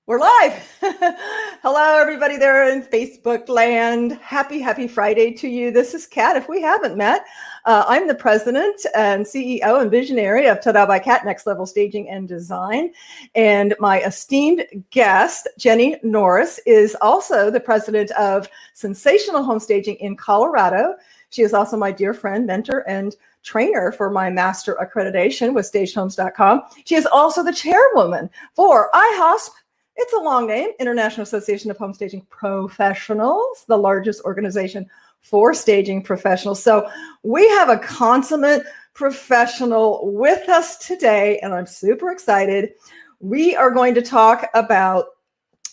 We're live. Hello, everybody there in Facebook land. Happy Friday to you. This is Kat. If we haven't met, I'm the president and CEO and visionary of Ta-Da by Kat, Next Level Staging and Design. And my esteemed guest, Jennie Norris, is also the president of Sensational Home Staging in Colorado. She is also my dear friend, mentor, and trainer for my master accreditation with stagehomes.com. She is also the chairwoman for IAHSP. It's a long name, International Association of Home Staging Professionals, the largest organization for staging professionals. So we have a consummate professional with us today, and I'm super excited. We are going to talk about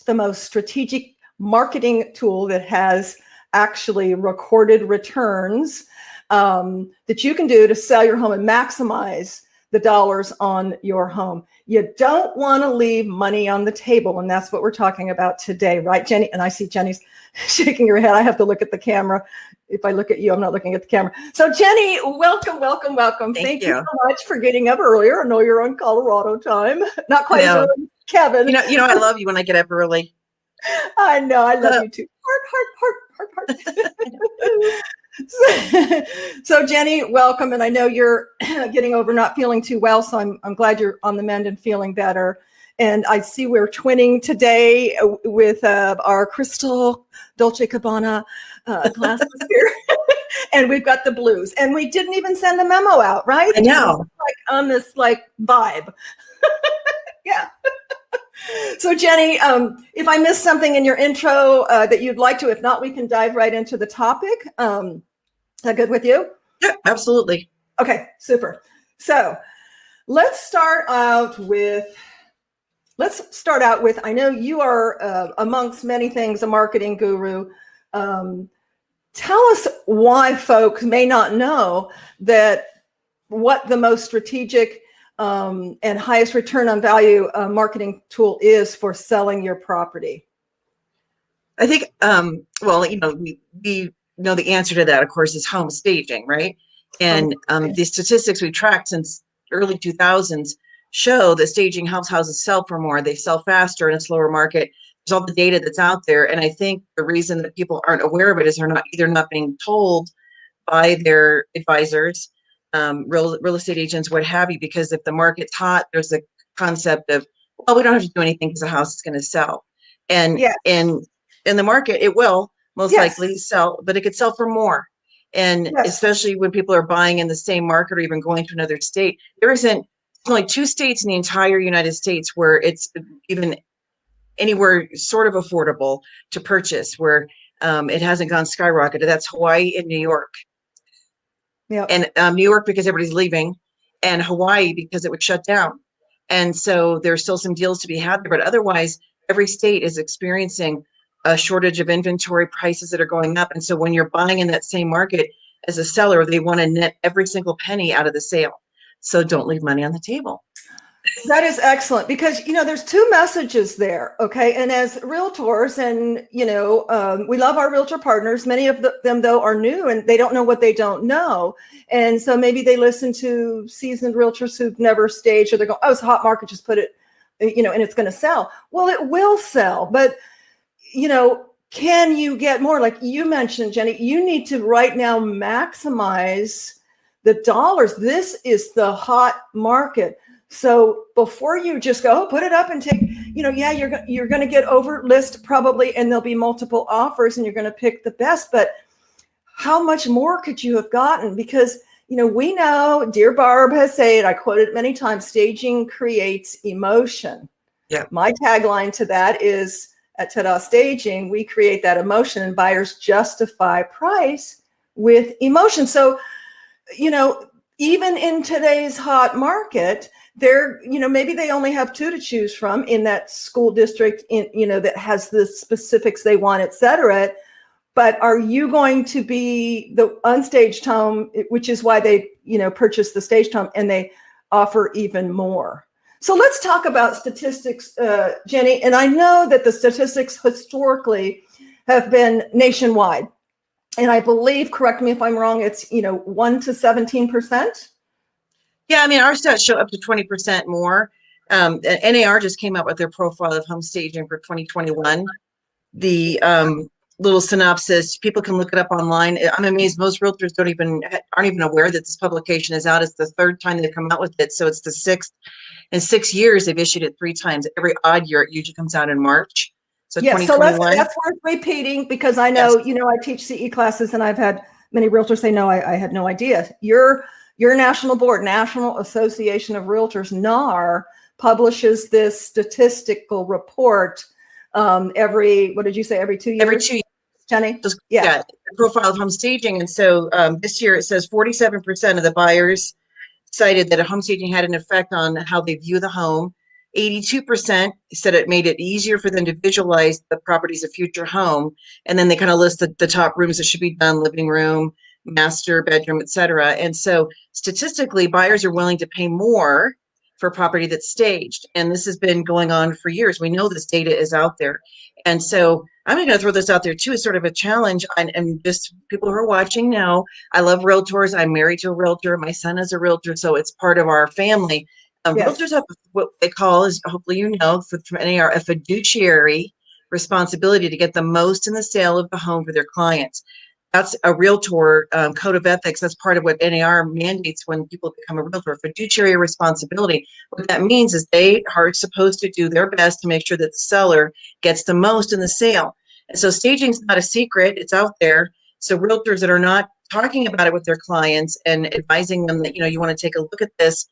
the most strategic marketing tool that has actually recorded returns that you can do to sell your home and maximize the dollars on your home. You don't want to leave money on the table, and that's what we're talking about today, right, Jennie? And I see Jennie's shaking her head. I have to look at the camera. If I look at you, I'm not looking at the camera. So Jennie, welcome. Thank you so much for getting up earlier. I know you're on Colorado time. Not quite as early as Kevin. You know, I love you when I get up early. I know, I love you too. Heart. So Jennie, welcome. And I know you're getting over not feeling too well. So I'm glad you're on the mend and feeling better. And I see we're twinning today with our crystal Dolce Gabbana glasses here. And we've got the blues. And we didn't even send the memo out, right? I know. Like on this vibe. Yeah. So Jennie, if I missed something in your intro that you'd like to, if not, we can dive right into the topic. Is that good with you? Yeah, absolutely. Okay, super. So let's start out with, I know you are amongst many things, a marketing guru. Tell us why folks may not know that what the most strategic and highest return on value marketing tool is for selling your property. I think, we know the answer to that, of course, is home staging, right? And the statistics we've tracked since early 2000s show that staging helps houses sell for more. They sell faster in a slower market. There's all the data that's out there. And I think the reason that people aren't aware of it is they're not being told by their advisors, real estate agents, what have you, because if the market's hot, there's a concept of, well, we don't have to do anything because the house is going to sell. And in the market, it will most likely sell, but it could sell for more. And especially when people are buying in the same market or even going to another state, there's only 2 states in the entire United States where it's even anywhere sort of affordable to purchase, where it hasn't gone skyrocketed. That's Hawaii and New York. Yeah. And New York because everybody's leaving, and Hawaii because it would shut down. And so there's still some deals to be had there, but otherwise every state is experiencing a shortage of inventory, prices that are going up. And so when you're buying in that same market as a seller, they want to net every single penny out of the sale. So don't leave money on the table. That is excellent, because, there's 2 messages there. Okay. And as realtors, and, we love our realtor partners. Many of them, though, are new and they don't know what they don't know. And so maybe they listen to seasoned realtors who've never staged, or they go, oh, it's a hot market, just put it, and it's going to sell. Well, it will sell, but can you get more? Like you mentioned, Jennie, you need to right now maximize the dollars. This is the hot market. So before you just go, put it up and take, you're going to get over list probably, and there'll be multiple offers and you're going to pick the best. But how much more could you have gotten? Because, we know, dear Barb has said, I quote it many times, staging creates emotion. Yeah. My tagline to that is, at Ta-Da Staging, we create that emotion, and buyers justify price with emotion. So, even in today's hot market, maybe they only have 2 to choose from in that school district, that has the specifics they want, et cetera. But are you going to be the unstaged home, which is why they, purchase the staged home, and they offer even more? So let's talk about statistics, Jennie. And I know that the statistics historically have been nationwide. And I believe, correct me if I'm wrong, it's, 1 to 17%. Yeah, I mean, our stats show up to 20% more. NAR just came out with their profile of home staging for 2021. The little synopsis, people can look it up online. I'm amazed most realtors aren't even aware that this publication is out. It's the third time they've come out with it, so it's the sixth. In 6 years, they've issued it 3 times. Every odd year, it usually comes out in March. So yes, 2021. so that's worth repeating, because I know, Yes. I teach CE classes, and I've had many realtors say, no, I had no idea. Your national board, National Association of Realtors, NAR, publishes this statistical report every 2 years? Every 2 years. Jenny? Yeah, profile of home staging. And so this year it says 47% of the buyers cited that a home staging had an effect on how they view the home. 82% said it made it easier for them to visualize the property as a future home. And then they kind of listed the top rooms that should be done: living room, master bedroom, etc. And so statistically, buyers are willing to pay more for property that's staged. And this has been going on for years. We know this data is out there. And so I'm going to throw this out there too as sort of a challenge. And just people who are watching know, I love realtors. I'm married to a realtor. My son is a realtor, so it's part of our family. Yes. Realtors have what they call, is hopefully from NAR, a fiduciary responsibility to get the most in the sale of the home for their clients. That's a realtor code of ethics. That's part of what NAR mandates when people become a realtor, fiduciary responsibility. What that means is they are supposed to do their best to make sure that the seller gets the most in the sale. And so staging is not a secret. It's out there. So realtors that are not talking about it with their clients and advising them that, you want to take a look at this,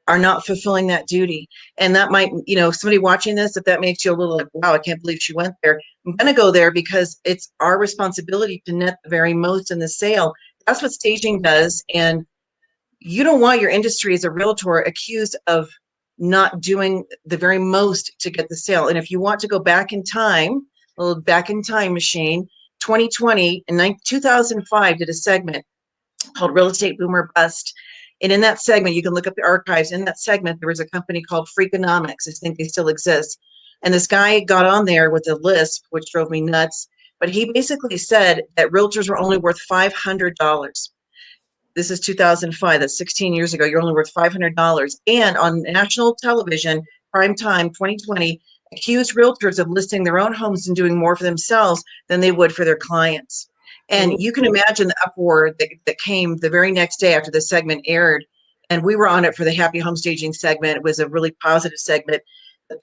are not fulfilling that duty. And that might, somebody watching this, if that makes you a little like, wow, I can't believe she went there. I'm going to go there because it's our responsibility to net the very most in the sale. That's what staging does. And you don't want your industry as a realtor accused of not doing the very most to get the sale. And if you want to go back in time, a little back in time machine, 2020 and 2005 did a segment called Real Estate Boomer Bust. And in that segment, you can look up the archives. In that segment, there was a company called Freakonomics. I think they still exist. And this guy got on there with a lisp, which drove me nuts. But he basically said that realtors were only worth $500. This is 2005. That's 16 years ago. You're only worth $500. And on national television, prime time, 2020, accused realtors of listing their own homes and doing more for themselves than they would for their clients. And you can imagine the uproar that came the very next day after the segment aired. And we were on it for the Happy Home Staging segment. It was a really positive segment.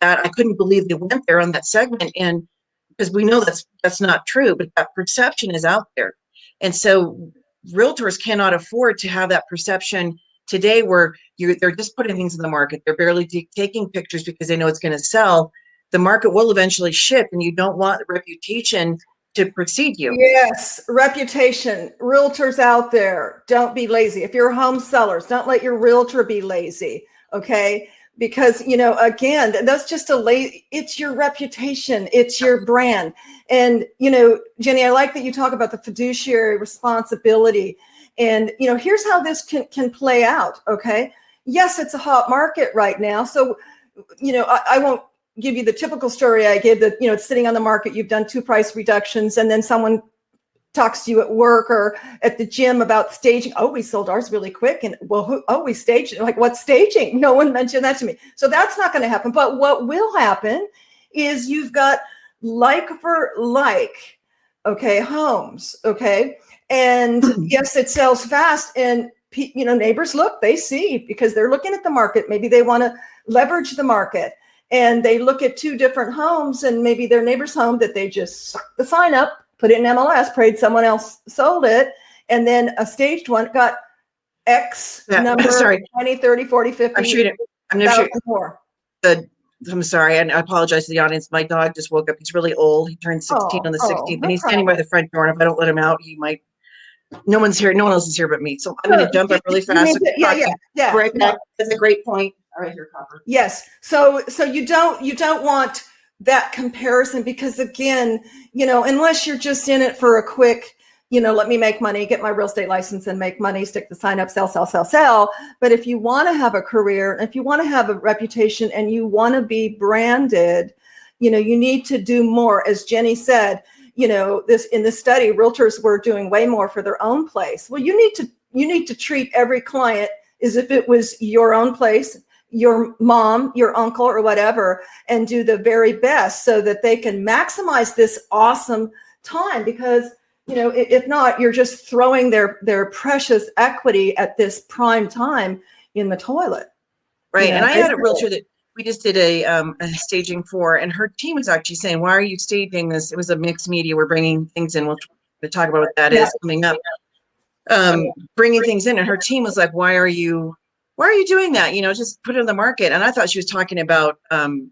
That I couldn't believe they went there on that segment. And because we know that's not true, but that perception is out there. And so realtors cannot afford to have that perception today where they're just putting things in the market. They're barely taking pictures because they know it's going to sell. The market will eventually shift, and you don't want the reputation to precede you. Yes, reputation. Realtors out there, don't be lazy. If you're home sellers, don't let your realtor be lazy, okay? Because, again, that's just it's your reputation, it's your brand. And, Jenny, I like that you talk about the fiduciary responsibility. And, here's how this can play out, okay? Yes, it's a hot market right now. So, I won't give you the typical story I give that, it's sitting on the market, you've done 2 price reductions, and then someone talks to you at work or at the gym about staging. Oh, we sold ours really quick. And we staged it. Like, what's staging? No one mentioned that to me. So that's not going to happen. But what will happen is you've got like for like, okay, homes. Okay. And yes, it sells fast. And, neighbors look, they see, because they're looking at the market. Maybe they want to leverage the market. And they look at 2 different homes, and maybe their neighbor's home that they just sucked the sign up, put it in MLS, prayed someone else sold it, and then a staged one got X number, 20, 30, 40, 50. I'm sure more. I'm sorry, and I apologize to the audience. My dog just woke up. He's really old. He turned 16 on the 16th, and he's standing by the front door. And if I don't let him out, he might. No one's here. No one else is here but me. So I'm going to jump up really fast. Yeah. Right back. That's a great point. All right, here, Copper. Yes. So you don't want that comparison, because again, unless you're just in it for a quick, let me make money, get my real estate license and make money, stick the sign up, sell. But if you want to have a career, if you want to have a reputation, and you want to be branded, you need to do more. As Jenny said, in this study, realtors were doing way more for their own place. Well, you need to treat every client as if it was your own place. your mom, your uncle, or whatever, and do the very best so that they can maximize this awesome time. Because, you know, if not, you're just throwing their precious equity at this prime time in the toilet. Right. You know, and I had a realtor that we just did a staging for, and her team was actually saying, why are you staging this? It was a mixed media. We're bringing things in. We'll talk about what that is coming up. Bringing things in, and her team was like, why are you doing that? You know, just put it in the market. And I thought she was talking about, you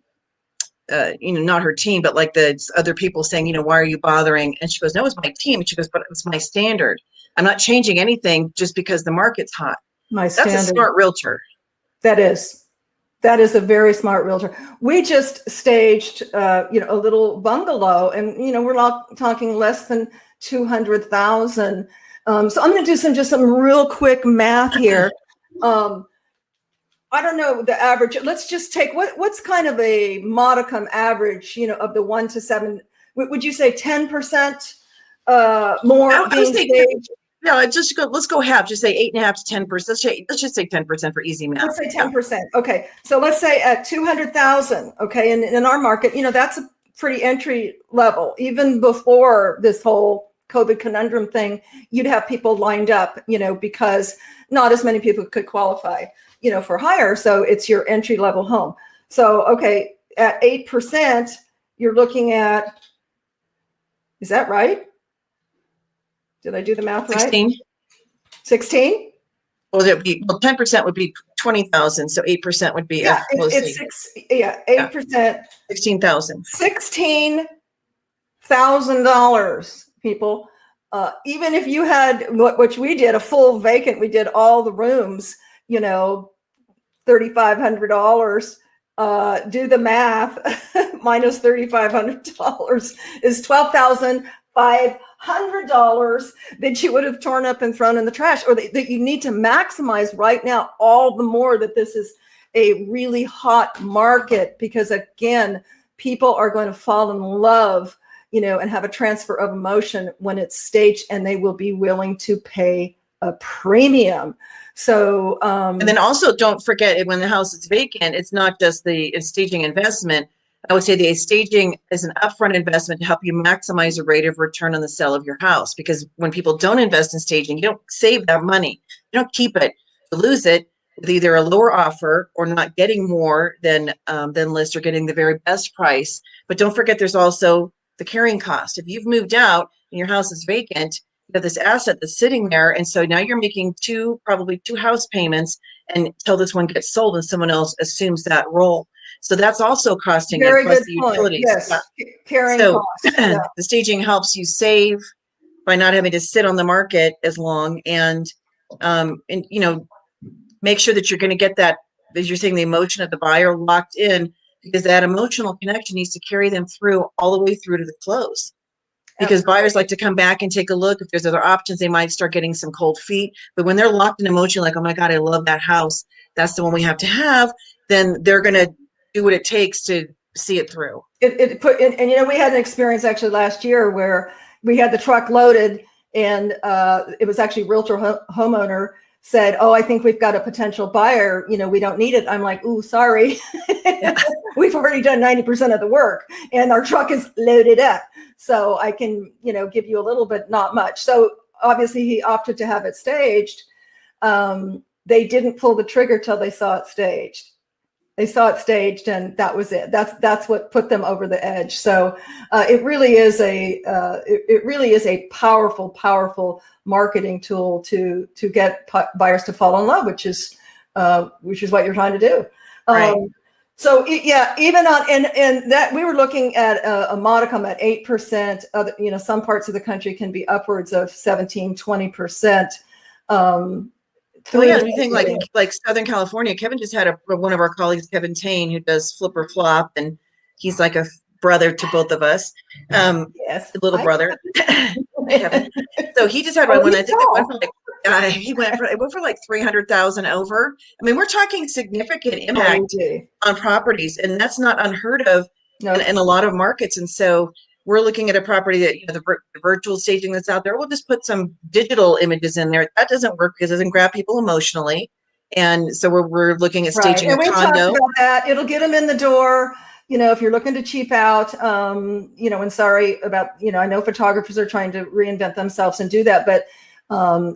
know, not her team, but like the other people saying, you know, why are you bothering? And she goes, no, it's my team. And she goes, but it's my standard. I'm not changing anything just because the market's hot. That's a smart realtor. That is a very smart realtor. We just staged, you know, a little bungalow, and, you know, we're not talking less than 200,000. So I'm going to do some real quick math here. I don't know the average. Let's just take what's kind of a modicum average, you know, of the 1 to 7. Would you say 10% more being staged? No, let's go half. Just say 8.5 to 10%. Let's just say 10% for easy math. Let's say 10%. Yeah. Okay. So let's say at 200,000. Okay. And in our market, you know, that's a pretty entry level. Even before this whole COVID conundrum thing, you'd have people lined up, you know, because not as many people could qualify, you know, for hire. So it's your entry level home. So, okay, at 8%, you're looking at, is that right? Did I do the math 16. right? 16? Well, 10% would be 20,000. So 8% would be 8%. 16,000. $16,000, people. Even if you had which we did, a full vacant, we did all the rooms, you know, $3,500. Do the math. Minus $3,500 is $12,500 that you would have torn up and thrown in the trash, or that you need to maximize right now, all the more that this is a really hot market, because again, people are going to fall in love, you know, and have a transfer of emotion when it's staged, and they will be willing to pay a premium. So, and then also don't forget, when the house is vacant, it's not just the staging investment. I would say the staging is an upfront investment to help you maximize the rate of return on the sale of your house. Because when people don't invest in staging, you don't save that money. You don't keep it. You lose it with either a lower offer or not getting more than list, or getting the very best price. But don't forget, there's also the carrying cost. If you've moved out and your house is vacant, you have this asset that's sitting there, and so now you're making probably two house payments until this one gets sold and someone else assumes that role. So that's also costing you, plus the utilities. Yes, carrying costs. Yeah. The staging helps you save by not having to sit on the market as long, and you know, make sure that you're going to get that, as you're saying, the emotion of the buyer locked in, because that emotional connection needs to carry them through all the way through to the close. Because Absolutely. Buyers like to come back and take a look. If there's other options, they might start getting some cold feet. But when they're locked in emotion, like, oh my God, I love that house, that's the one we have to have, then they're going to do what it takes to see it through. And you know, we had an experience actually last year where we had the truck loaded, and it was actually realtor homeowner said, oh, I think we've got a potential buyer, you know, we don't need it. I'm like, ooh, sorry. Yeah. We've already done 90% of the work and our truck is loaded up. So I can, you know, give you a little bit, not much. So obviously he opted to have it staged. They didn't pull the trigger till they saw it staged. They saw it staged, and that was it. That's what put them over the edge. So it really is a powerful marketing tool to get buyers to fall in love, which is what you're trying to do. Right. So even on and that we were looking at a modicum at 8%. You know, some parts of the country can be upwards of 17-20%. Well, yeah, you think like Southern California. Kevin just had one of our colleagues, Kevin Tain, who does Flip or Flop, and he's like a brother to both of us. Yes, a little brother. Kevin. So he just had one. I think it went for like 300,000 over. I mean, we're talking significant impact on properties, and that's not unheard of in a lot of markets. And so we're looking at a property that, you know, the virtual staging that's out there. We'll just put some digital images in there. That doesn't work because it doesn't grab people emotionally. And so we're looking at Right. staging And a we talked condo. about that. It'll get them in the door. If you're looking to cheap out, and sorry about, I know photographers are trying to reinvent themselves and do that, but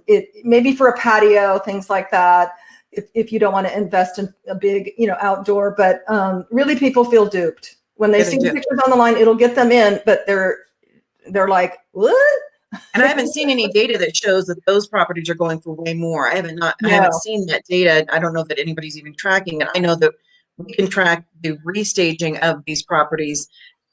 it maybe for a patio, things like that, if you don't want to invest in a big, outdoor, but really people feel duped when they see the pictures on the line. It'll get them in, but they're like, what? And I haven't seen any data that shows that those properties are going for way more. I haven't seen that data. I don't know that anybody's even tracking it. I know that we can track the restaging of these properties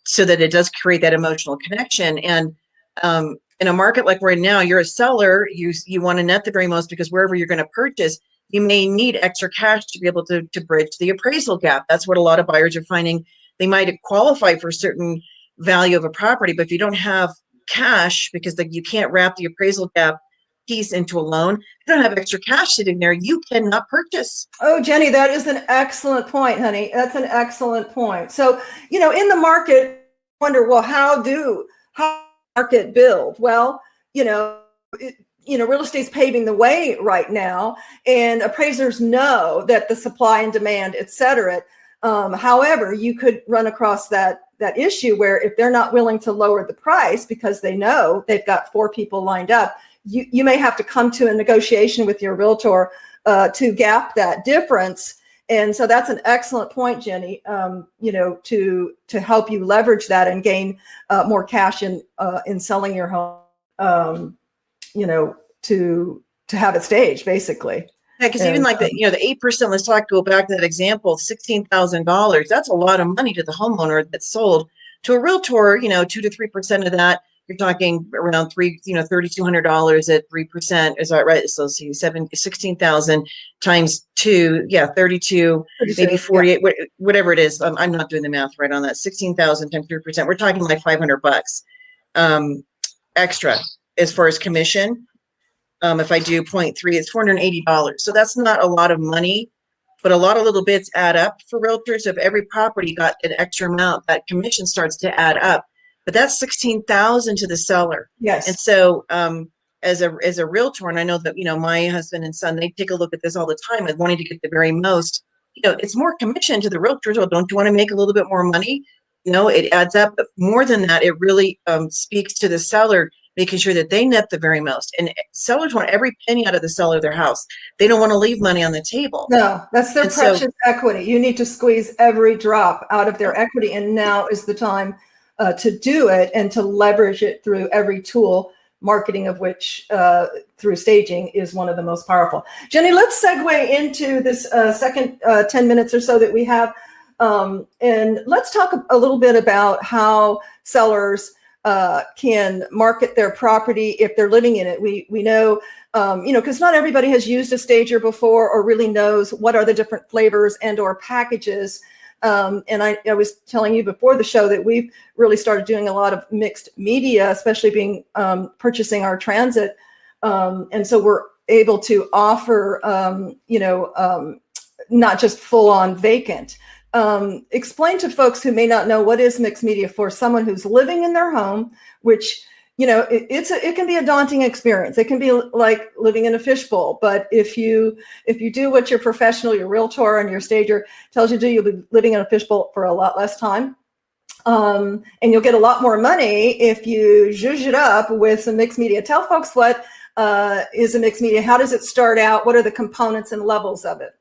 so that it does create that emotional connection. And in a market like right now, you're a seller, you want to net the very most, because wherever you're going to purchase, you may need extra cash to be able to bridge the appraisal gap. That's what a lot of buyers are finding. They might qualify for a certain value of a property, but if you don't have cash, because you can't wrap the appraisal gap piece into a loan, you don't have extra cash sitting there, you cannot purchase. Oh, Jenny, that is an excellent point, honey. That's an excellent point. So, in the market, wonder, well, how market build? Well, real estate's paving the way right now, and appraisers know that the supply and demand, et cetera. However, you could run across that issue where if they're not willing to lower the price because they know they've got 4 people lined up, you may have to come to a negotiation with your realtor to gap that difference. And so that's an excellent point, Jenny, to help you leverage that and gain more cash in selling your home, to have it staged, basically. Yeah, because even like the 8%, let's go back to that example, $16,000. That's a lot of money to the homeowner that's sold. To a realtor, 2 to 3% of that, you're talking around $3,200 at 3%. Is that right? So see, 16,000 times 2, 32, maybe 48, whatever it is. I'm not doing the math right on that. 16,000 times 3%. We're talking like $500 extra as far as commission. If I do 0.3, it's $480. So that's not a lot of money, but a lot of little bits add up for realtors. If every property got an extra amount, that commission starts to add up. But that's $16,000 to the seller. Yes. And so as a realtor, and I know that my husband and son, they take a look at this all the time and wanting to get the very most. It's more commission to the realtors. Well, don't you want to make a little bit more money? It adds up. But more than that, it really speaks to the seller, making sure that they net the very most. And sellers want every penny out of the seller of their house. They don't want to leave money on the table. No, that's their precious equity. You need to squeeze every drop out of their equity. And now is the time to do it and to leverage it through every tool, marketing of which through staging is one of the most powerful. Jenny, let's segue into this second 10 minutes or so that we have. And let's talk a little bit about how sellers can market their property if they're living in it. We know, because not everybody has used a stager before or really knows what are the different flavors and or packages. And I was telling you before the show that we've really started doing a lot of mixed media, especially purchasing our transit. And so we're able to offer, not just full on vacant. Explain to folks who may not know what is mixed media for someone who's living in their home, which, it can be a daunting experience. It can be like living in a fishbowl. But if you do what your professional, your realtor and your stager tells you to do, you'll be living in a fishbowl for a lot less time. And you'll get a lot more money if you zhuzh it up with some mixed media. Tell folks what is a mixed media. How does it start out? What are the components and levels of it?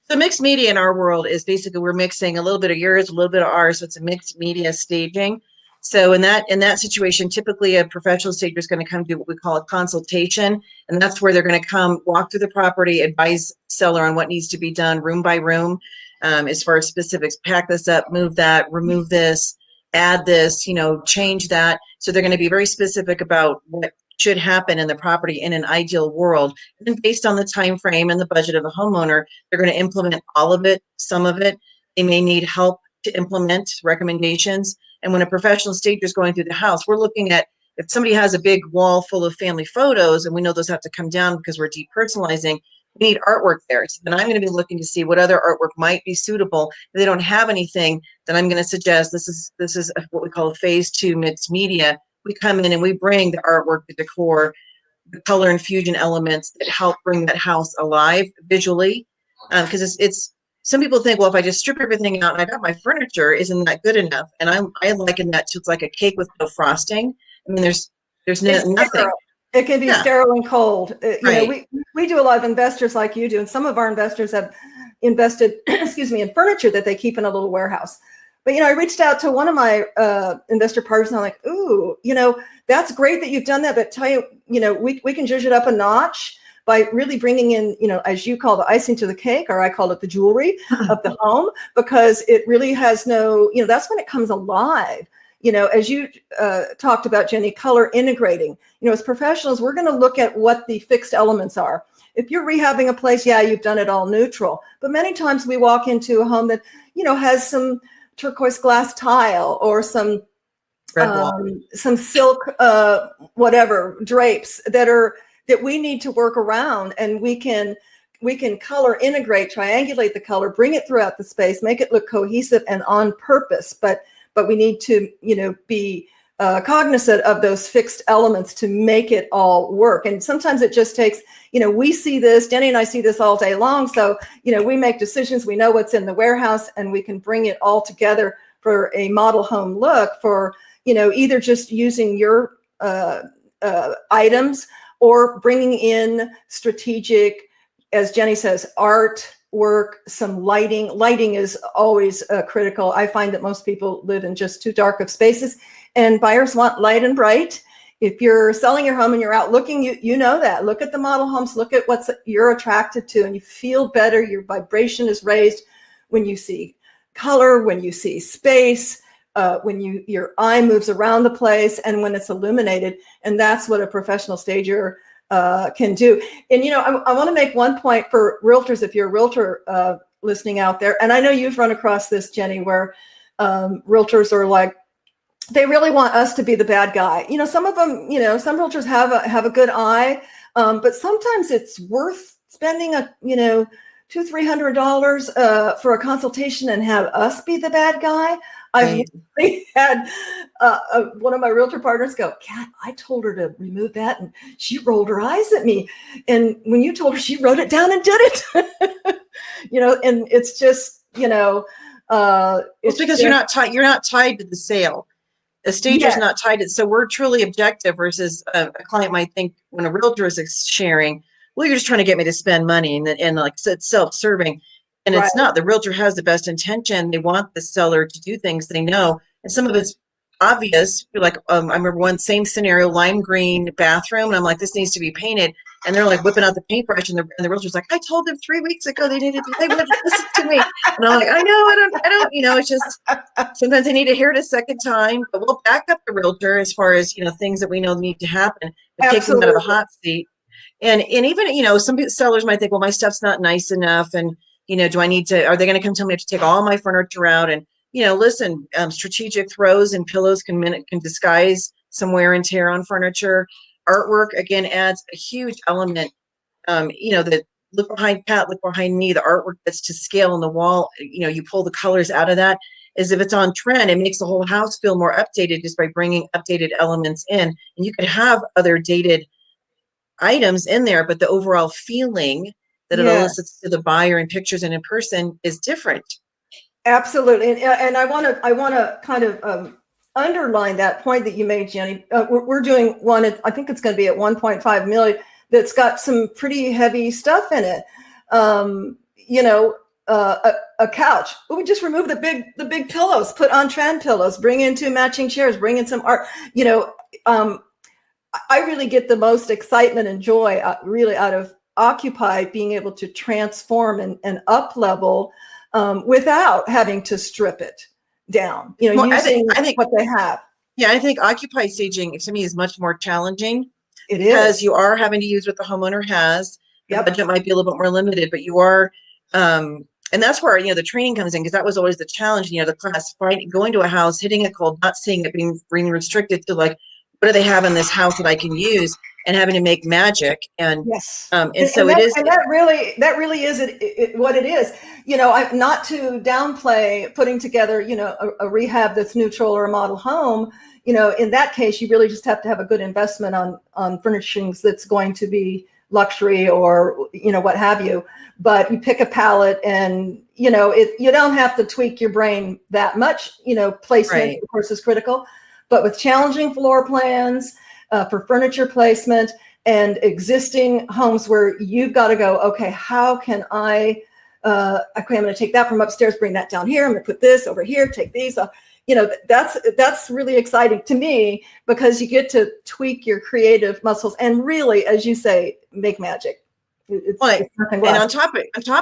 So mixed media in our world is basically we're mixing a little bit of yours, a little bit of ours. So it's a mixed media staging. So in that situation, typically a professional stager is going to come do what we call a consultation. And that's where they're going to come walk through the property, advise seller on what needs to be done room by room, as far as specifics, pack this up, move that, remove this, add this, change that. So they're going to be very specific about what should happen in the property in an ideal world. And then based on the time frame and the budget of the homeowner, they're going to implement all of it, some of it. They may need help to implement recommendations. And when a professional stager is going through the house, we're looking at if somebody has a big wall full of family photos, and we know those have to come down because we're depersonalizing, we need artwork there. So then I'm going to be looking to see what other artwork might be suitable. If they don't have anything, then I'm going to suggest this is what we call a phase 2 mixed media. We come in and we bring the artwork, the decor, the color infusion elements that help bring that house alive visually. Because it's some people think, well, if I just strip everything out and I got my furniture, isn't that good enough? And I liken that to, it's like a cake with no frosting. I mean, there's It's nothing. sterile. It can be Yeah, sterile and cold. right. We do a lot of investors like you do, and some of our investors have invested, excuse me, in furniture that they keep in a little warehouse. But I reached out to one of my investor partners, and I'm like, ooh, that's great that you've done that, but tell you, we can zhuzh it up a notch by really bringing in, as you call the icing to the cake, or I call it the jewelry of the home, because it really has no, that's when it comes alive. As you talked about, Jenny, color integrating. As professionals, we're going to look at what the fixed elements are. If you're rehabbing a place, yeah, you've done it all neutral. But many times we walk into a home that, has some turquoise glass tile or some silk, whatever drapes that we need to work around, and we can color integrate, triangulate the color, bring it throughout the space, make it look cohesive and on purpose. But we need to, be cognizant of those fixed elements to make it all work. And sometimes it just takes, we see this, Jenny and I see this all day long. So, we make decisions, we know what's in the warehouse, and we can bring it all together for a model home look for, either just using your items or bringing in strategic, as Jenny says, art, work, some lighting. Lighting is always critical. I find that most people live in just too dark of spaces, and buyers want light and bright. If you're selling your home and you're out looking, you know that. Look at the model homes, look at what you're attracted to, and you feel better. Your vibration is raised when you see color, when you see space, when your eye moves around the place, and when it's illuminated. And that's what a professional stager can do. And, I want to make one point for realtors, if you're a realtor listening out there, and I know you've run across this, Jenny, where realtors are like, they really want us to be the bad guy. Some of them, some realtors have a good eye, but sometimes it's worth spending $200-300 for a consultation and have us be the bad guy. I've had one of my realtor partners go, Kat, I told her to remove that, and she rolled her eyes at me. And when you told her, she wrote it down and did it. And it's just, It's because you're not tied to the sale. A stager's not tied to it. So we're truly objective versus a client might think when a realtor is sharing, well, you're just trying to get me to spend money, and like it's self-serving. And it's not. The realtor has the best intention. They want the seller to do things they know. And some of it's obvious. Like, I remember one same scenario, lime green bathroom. And I'm like, this needs to be painted. And they're like whipping out the paintbrush. And the realtor's like, I told them 3 weeks ago they wouldn't listen to me. And I'm like, I know, I don't, it's just, sometimes they need to hear it a second time. But we'll back up the realtor as far as, things that we know need to happen. But take them out of the hot seat. And even, some sellers might think, well, my stuff's not nice enough. And, do I need to, are they going to come tell me I have to take all my furniture out? And, listen, strategic throws and pillows can disguise some wear and tear on furniture. Artwork, again, adds a huge element. The look behind Pat, look behind me, the artwork that's to scale on the wall, you pull the colors out of that. As if it's on trend, it makes the whole house feel more updated just by bringing updated elements in. And you could have other dated items in there, but the overall feeling that it elicits to the buyer in pictures and in person is different. Absolutely. And I want to kind of underline that point that you made, Jenny. We're doing one, I think it's going to be at 1.5 million, that's got some pretty heavy stuff in it. A couch. We just remove the big pillows, put on trend pillows, bring in 2 matching chairs, bring in some art. I really get the most excitement and joy really out of Occupy being able to transform and up level without having to strip it down, using I think what they have. Yeah, I think Occupy staging to me is much more challenging. It is. Because you are having to use what the homeowner has. The budget might be a little bit more limited, but you are, and that's where, the training comes in, because that was always the challenge, the class, going to a house, hitting a cold, not seeing it being restricted to like, what do they have in this house that I can use, and having to make magic. And that really is what it is. Not to downplay putting together, a rehab that's neutral or a model home. In that case, you really just have to have a good investment on furnishings that's going to be luxury or, what have you. But you pick a palette and, you don't have to tweak your brain that much. Placement, Right. of course, is critical. But with challenging floor plans for furniture placement and existing homes where you've got to go, okay, how can I'm going to take that from upstairs, bring that down here. I'm going to put this over here, take these. That's really exciting to me because you get to tweak your creative muscles and really, as you say, make magic. It's nothing less. And on top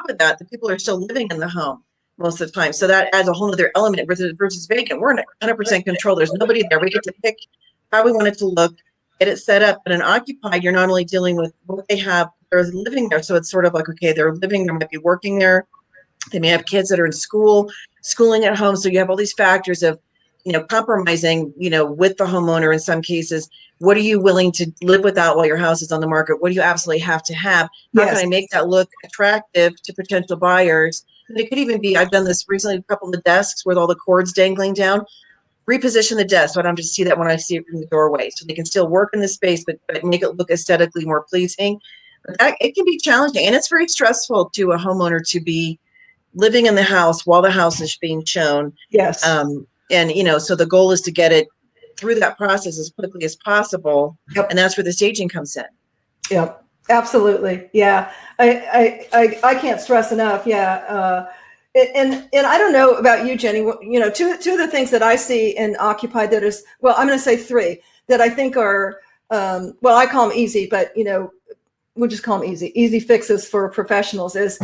of that, the people are still living in the home most of the time. So that adds a whole other element versus vacant. We're in 100% control. There's nobody there. We get to pick how we want it to look, get it set up. But an occupied, you're not only dealing with what they have, they're living there. So it's sort of like, okay, they're living there, might be working there. They may have kids that are in schooling at home. So you have all these factors of, compromising, with the homeowner in some cases. What are you willing to live without while your house is on the market? What do you absolutely have to have? How can I make that look attractive to potential buyers? And it could even be, I've done this recently, a couple of the desks with all the cords dangling down. Reposition the desk so I don't just see that when I see it from the doorway. So they can still work in the space, but make it look aesthetically more pleasing. But it can be challenging. And it's very stressful to a homeowner to be living in the house while the house is being shown. Yes. So the goal is to get it through that process as quickly as possible. Yep. And that's where the staging comes in. Yep, absolutely. Yeah. I can't stress enough. Yeah. And I don't know about you, Jenny, two of the things that I see in Occupied that is, well, I'm going to say three that I think are, I call them easy, but, we'll just call them easy fixes for professionals is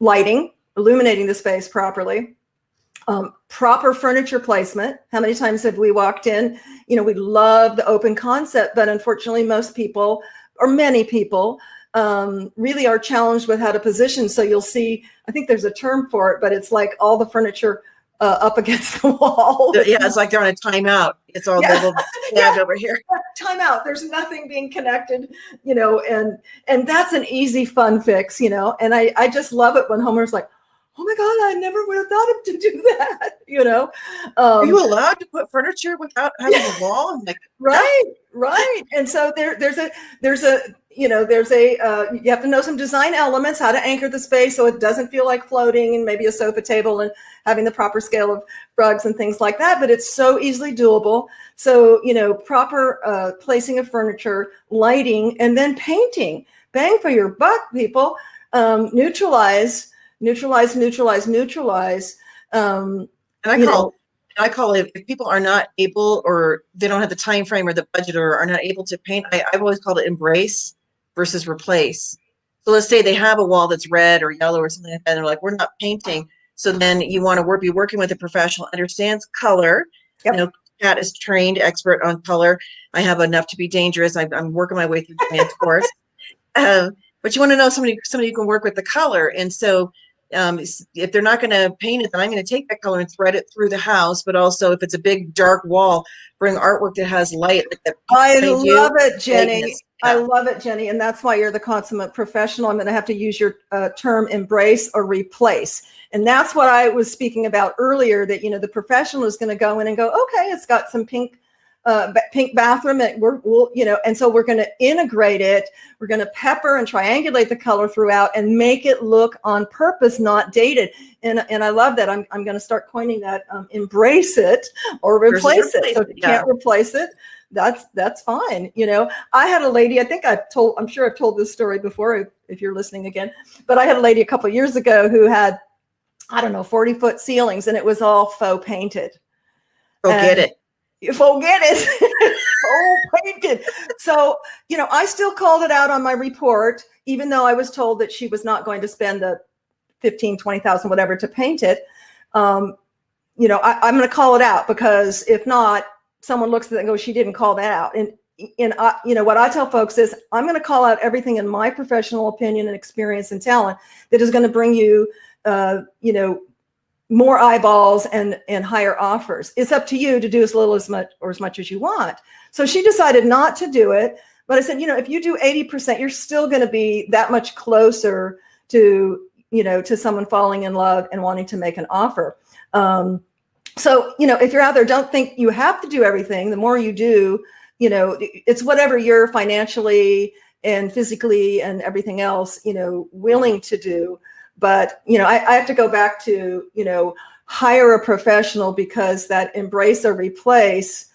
lighting, illuminating the space properly. Proper furniture placement. How many times have we walked in? We love the open concept, but unfortunately, most people or many people really are challenged with how to position. So you'll see, I think there's a term for it, but it's like all the furniture up against the wall. Yeah, it's like they're on a timeout. It's all labeled over here. Timeout. There's nothing being connected, and that's an easy, fun fix, and I just love it when homeowners like, oh my God, I never would have thought of to do that, Are you allowed to put furniture without having a wall? I'm like, right. And so you have to know some design elements, how to anchor the space so it doesn't feel like floating, and maybe a sofa table and having the proper scale of rugs and things like that. But it's so easily doable. So, proper placing of furniture, lighting, and then painting. Bang for your buck, people. Neutralize. And I call it, if people are not able, or they don't have the time frame or the budget, or are not able to paint, I've always called it embrace versus replace. So let's say they have a wall that's red or yellow or something like that, and they're like, we're not painting. So then you want to be working with a professional, understands color. Yep. Kat is trained expert on color. I have enough to be dangerous. I'm working my way through the advanced course. But you want to know somebody who can work with the color. And so if they're not going to paint it, then I'm going to take that color and thread it through the house. But also, if it's a big dark wall, bring artwork that has light. I love it, Jenny. I love it, Jenny. And that's why you're the consummate professional. I'm going to have to use your term embrace or replace. And that's what I was speaking about earlier, that, the professional is going to go in and go, okay, it's got some pink bathroom, and and so we're going to integrate it. We're going to pepper and triangulate the color throughout and make it look on purpose, not dated. And I love that. I'm going to start coining that. Embrace it or replace it. So if you can't replace it, that's fine. I had a lady, I'm sure I've told this story before if you're listening again, but I had a lady a couple of years ago who had, 40-foot ceilings, and it was all faux painted. Forget it. Painted. So, I still called it out on my report, even though I was told that she was not going to spend the $15,000, $20,000, whatever, to paint it. I'm going to call it out, because if not, someone looks at it and goes, she didn't call that out. And what I tell folks is, I'm going to call out everything in my professional opinion and experience and talent that is going to bring you, more eyeballs and higher offers. It's up to you to do as little as much as you want. So she decided not to do it. But I said, if you do 80%, you're still going to be that much closer to someone falling in love and wanting to make an offer. So, if you're out there, don't think you have to do everything. The more you do, it's whatever you're financially and physically and everything else, willing to do. But, I have to go back to, hire a professional, because that embrace or replace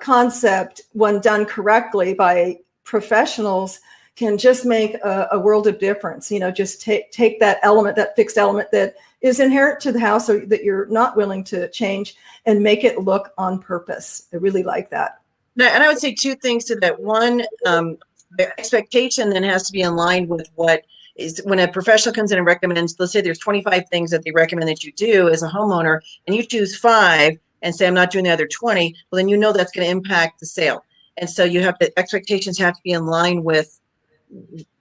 concept, when done correctly by professionals, can just make a world of difference. Just take that element, that fixed element that is inherent to the house, or that you're not willing to change, and make it look on purpose. I really like that. And I would say two things to that. One, the expectation then has to be in line with what is, when a professional comes in and recommends, let's say there's 25 things that they recommend that you do as a homeowner, and you choose 5 and say, I'm not doing the other 20, well, then that's going to impact the sale. And so the expectations have to be in line with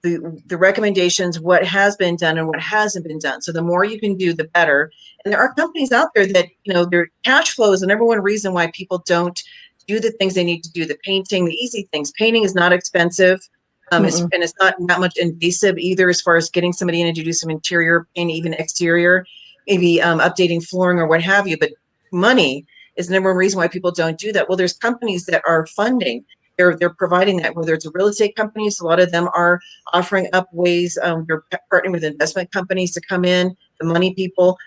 the recommendations, what has been done and what hasn't been done. So the more you can do, the better. And there are companies out there that, their cash flow is the number one reason why people don't do the things they need to do, the painting, the easy things. Painting is not expensive. And it's not much invasive either, as far as getting somebody in to do some interior paint, even exterior, maybe updating flooring or what have you. But money is the number one reason why people don't do that. Well, there's companies that are funding. They're providing that, whether it's a real estate companies. A lot of them are offering up ways. They're partnering with investment companies to come in, the money people,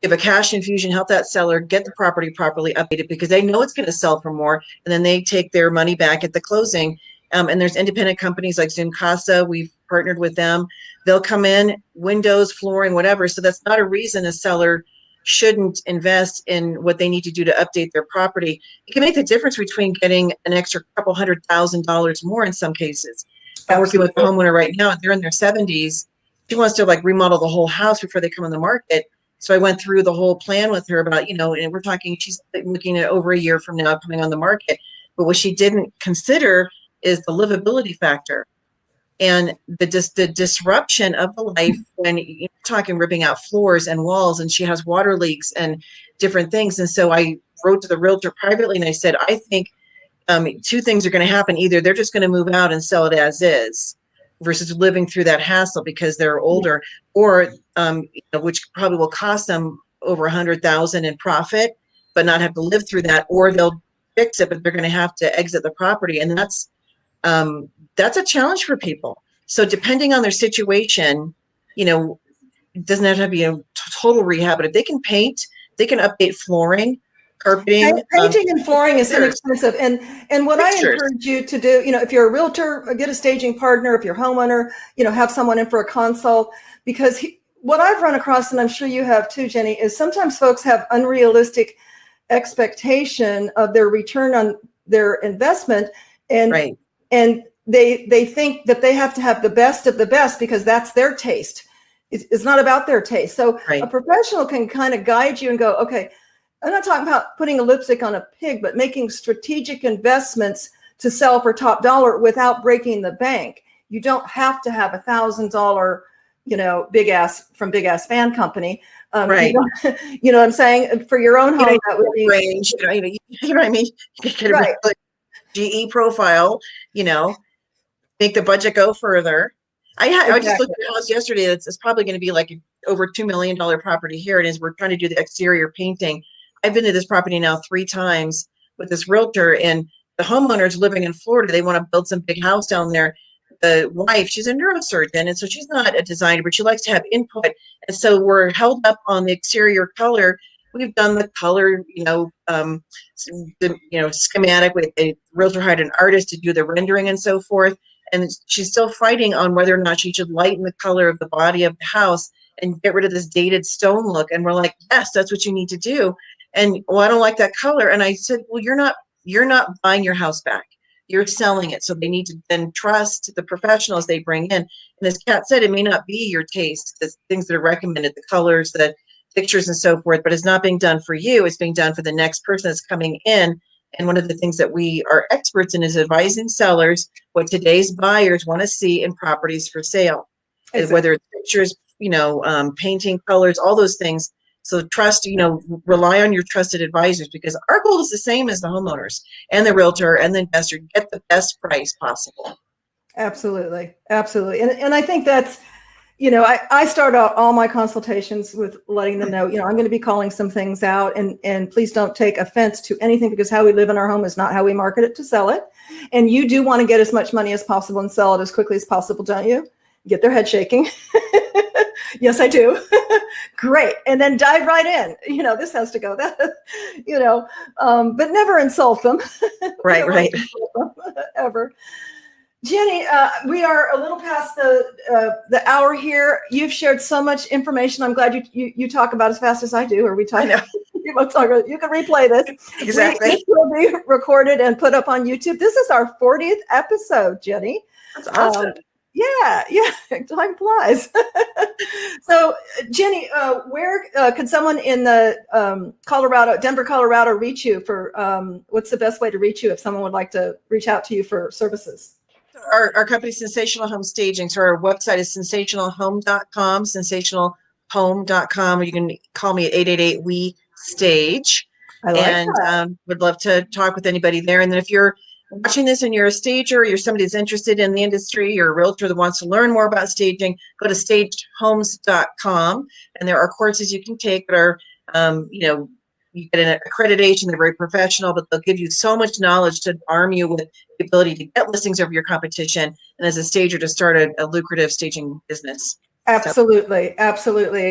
give a cash infusion, help that seller get the property properly updated, because they know it's going to sell for more, and then they take their money back at the closing. And there's independent companies like Zoom Casa. We've partnered with them. They'll come in, windows, flooring, whatever. So that's not a reason a seller shouldn't invest in what they need to do to update their property. It can make the difference between getting an extra couple $100,000 more in some cases. I'm working with a homeowner right now. They're in their 70s. She wants to remodel the whole house before they come on the market. So I went through the whole plan with her about, and we're talking, she's looking at over a year from now coming on the market. But what she didn't consider is the livability factor and the disruption of the life when you're talking ripping out floors and walls, and she has water leaks and different things. And so I wrote to the realtor privately and I said, I think 2 things are going to happen. Either they're just going to move out and sell it as is versus living through that hassle because they're older, or which probably will cost them over $100,000 in profit, but not have to live through that, or they'll fix it, but they're going to have to exit the property. And that's a challenge for people. So depending on their situation, it doesn't have to be a total rehab, but if they can paint, they can update flooring, carpeting. Painting and flooring is inexpensive. And what I encourage you to do, if you're a realtor, get a staging partner. If you're a homeowner, have someone in for a consult, because what I've run across, and I'm sure you have too, Jenny, is sometimes folks have unrealistic expectation of their return on their investment. And And they think that they have to have the best of the best because that's their taste. It's not about their taste. So a professional can kind of guide you and go, okay, I'm not talking about putting a lipstick on a pig, but making strategic investments to sell for top dollar without breaking the bank. You don't have to have $1,000, big ass fan company. You know what I'm saying? For your own home, that would be range. You know what I mean? You can get a GE profile, make the budget go further. I just looked at a house yesterday that's probably going to be like over $2 million property here. And as we're trying to do the exterior painting, I've been to this property now 3 times with this realtor, and the homeowner's living in Florida. They want to build some big house down there. The wife, she's a neurosurgeon, and so she's not a designer, but she likes to have input. And so we're held up on the exterior color. We've done the color, schematic. With a realtor hired an artist to do the rendering and so forth. And she's still fighting on whether or not she should lighten the color of the body of the house and get rid of this dated stone look. And we're like, yes, that's what you need to do. And I don't like that color. And I said, well, you're not buying your house back. You're selling it. So they need to then trust the professionals they bring in. And as Kat said, it may not be your taste, the things that are recommended, the colors, the pictures and so forth, but it's not being done for you. It's being done for the next person that's coming in. And one of the things that we are experts in is advising sellers what today's buyers want to see in properties for sale, whether it's pictures, painting, colors, all those things. So trust, rely on your trusted advisors, because our goal is the same as the homeowners and the realtor and the investor. Get the best price possible. Absolutely. Absolutely. And I think that's, I start out all my consultations with letting them know, I'm going to be calling some things out, and please don't take offense to anything, because how we live in our home is not how we market it to sell it. And you do want to get as much money as possible and sell it as quickly as possible, don't you? Get their head shaking. Yes, I do. Great. And then dive right in. This has to go. But never insult them. Right. Insult them, ever. Jennie, we are a little past the hour here. You've shared so much information. I'm glad you talk about as fast as I do, or we talk. You can replay this. Exactly. This will be recorded and put up on YouTube. This is our 40th episode, Jennie. That's awesome. Yeah, time flies. So, Jennie, where could someone in the Denver, Colorado reach you for, what's the best way to reach you if someone would like to reach out to you for services? Our company, Sensational Home Staging. So our website is sensationalhome.com, sensationalhome.com. Or you can call me at 888-WE-STAGE. I like that. Would love to talk with anybody there. And then if you're watching this and you're a stager, or you're somebody that's interested in the industry, or a realtor that wants to learn more about staging, go to stagehomes.com. And there are courses you can take that are, you get an accreditation. They're very professional, but they'll give you so much knowledge to arm you with the ability to get listings over your competition, and as a stager to start a lucrative staging business. Absolutely.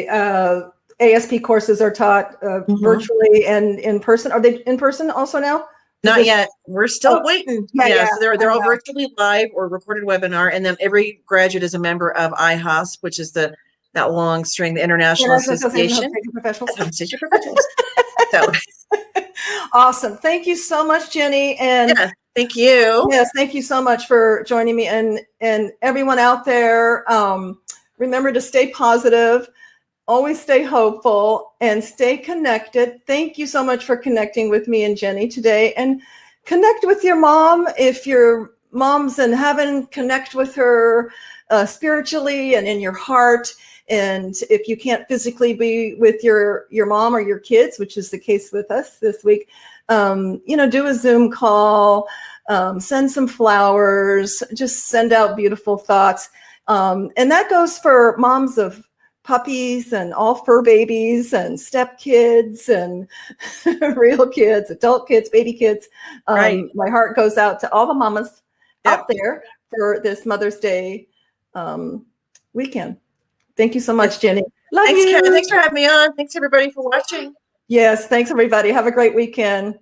ASP courses are taught virtually and in person. Are they in person also now? Not yet. We're still waiting. Yeah. So they're all virtually live or recorded webinar, and then every graduate is a member of IAHSP, which is that long string, the International Association of Staging Professionals. So. Awesome. Thank you so much, Jennie. And thank you. Yes, thank you so much for joining me, and everyone out there. Remember to stay positive, always stay hopeful, and stay connected. Thank you so much for connecting with me and Jennie today, and connect with your mom. If your mom's in heaven, connect with her spiritually and in your heart. And if you can't physically be with your mom or your kids, which is the case with us this week, do a Zoom call, send some flowers, just send out beautiful thoughts. And that goes for moms of puppies and all fur babies and step kids and real kids, adult kids, baby kids. My heart goes out to all the mamas out there for this Mother's Day weekend. Thank you so much, Jennie. Thanks, Karen. Thanks for having me on. Thanks, everybody, for watching. Yes, thanks, everybody. Have a great weekend.